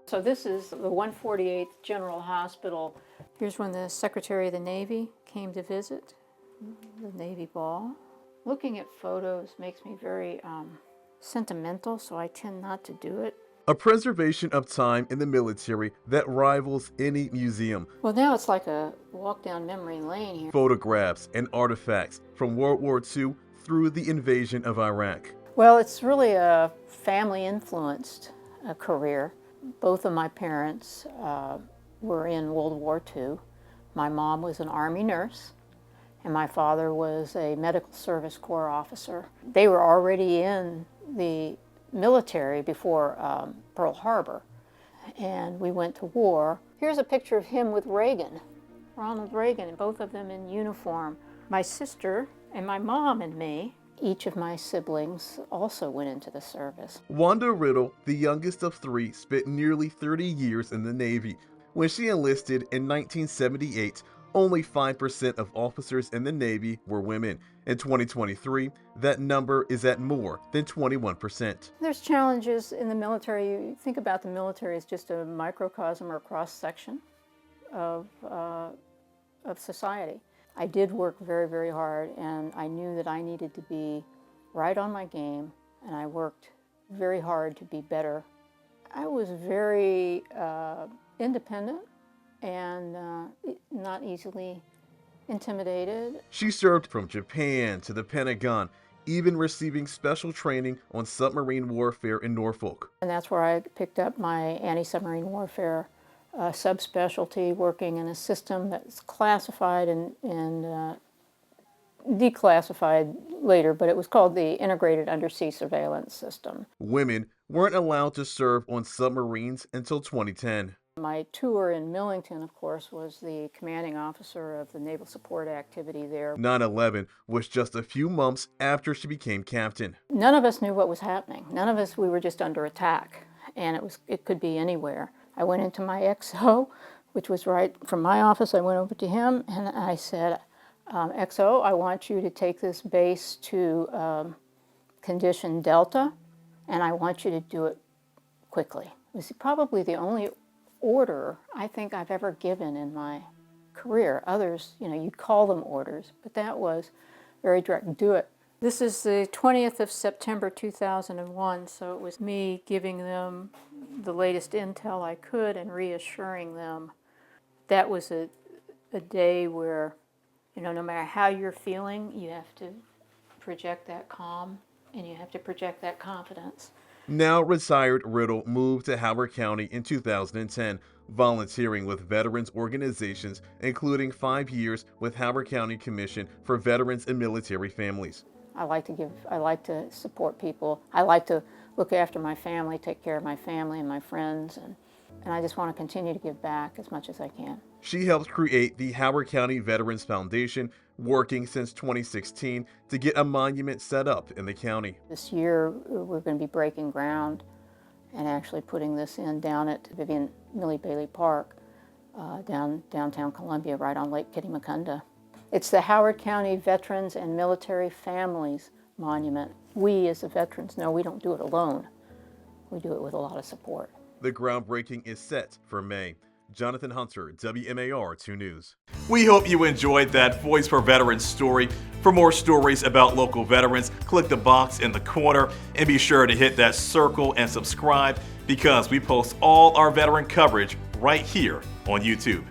So this is the 148th General Hospital. Here's when the Secretary of the Navy came to visit, the Navy Ball. Looking at photos makes me very sentimental, so I tend not to do it. A preservation of time in the military that rivals any museum. Well, now it's like a walk down memory lane here. Photographs and artifacts from World War II through the invasion of Iraq. Well, it's really a family-influenced career. Both of my parents were in World War II. My mom was an Army nurse, and my father was a Medical Service Corps officer. They were already in the military before Pearl Harbor, and we went to war. Here's a picture of him with Reagan, Ronald Reagan, and both of them in uniform. My sister and my mom and me, each of my siblings also went into the service. Wanda Riddle, the youngest of three, spent nearly 30 years in the Navy. When she enlisted in 1978, only 5% of officers in the Navy were women. In 2023, that number is at more than 21%. There's challenges in the military. You think about the military as just a microcosm or cross-section of society. I did work very, very hard, and I knew that I needed to be right on my game, and I worked very hard to be better. I was very independent and not easily intimidated. She served from Japan to the Pentagon, even receiving special training on submarine warfare in Norfolk. And that's where I picked up my anti-submarine warfare subspecialty, working in a system that's classified and declassified later, but it was called the Integrated Undersea Surveillance System. Women weren't allowed to serve on submarines until 2010. My tour in Millington, of course, was the commanding officer of the Naval Support Activity there. 9/11 was just a few months after she became captain. None of us knew what was happening. None of us, we were just under attack, and it could be anywhere. I went into my XO, which was right from my office. I went over to him and I said, XO, I want you to take this base to condition Delta, and I want you to do it quickly. It was probably the only order I think I've ever given in my career. Others, you'd call them orders, but that was very direct. Do it. This is the 20th of September 2001, so it was me giving them the latest intel I could and reassuring them. That was a day where, no matter how you're feeling, you have to project that calm and you have to project that confidence. Now retired Riddle moved to Howard County in 2010, volunteering with veterans organizations, including 5 years with Howard County Commission for Veterans and Military Families. I like to support people. I like to look after my family, take care of my family and my friends, and I just want to continue to give back as much as I can. She helped create the Howard County Veterans Foundation, working since 2016 to get a monument set up in the county. This year, we're going to be breaking ground and actually putting this in down at Vivian Millie Bailey Park, downtown Columbia, right on Lake Kittimacunda. It's the Howard County Veterans and Military Families Monument. We, as the veterans, know we don't do it alone. We do it with a lot of support. The groundbreaking is set for May. Jonathan Hunter, WMAR 2 News. We hope you enjoyed that Voice for Veterans story. For more stories about local veterans, click the box in the corner and be sure to hit that circle and subscribe, because we post all our veteran coverage right here on YouTube.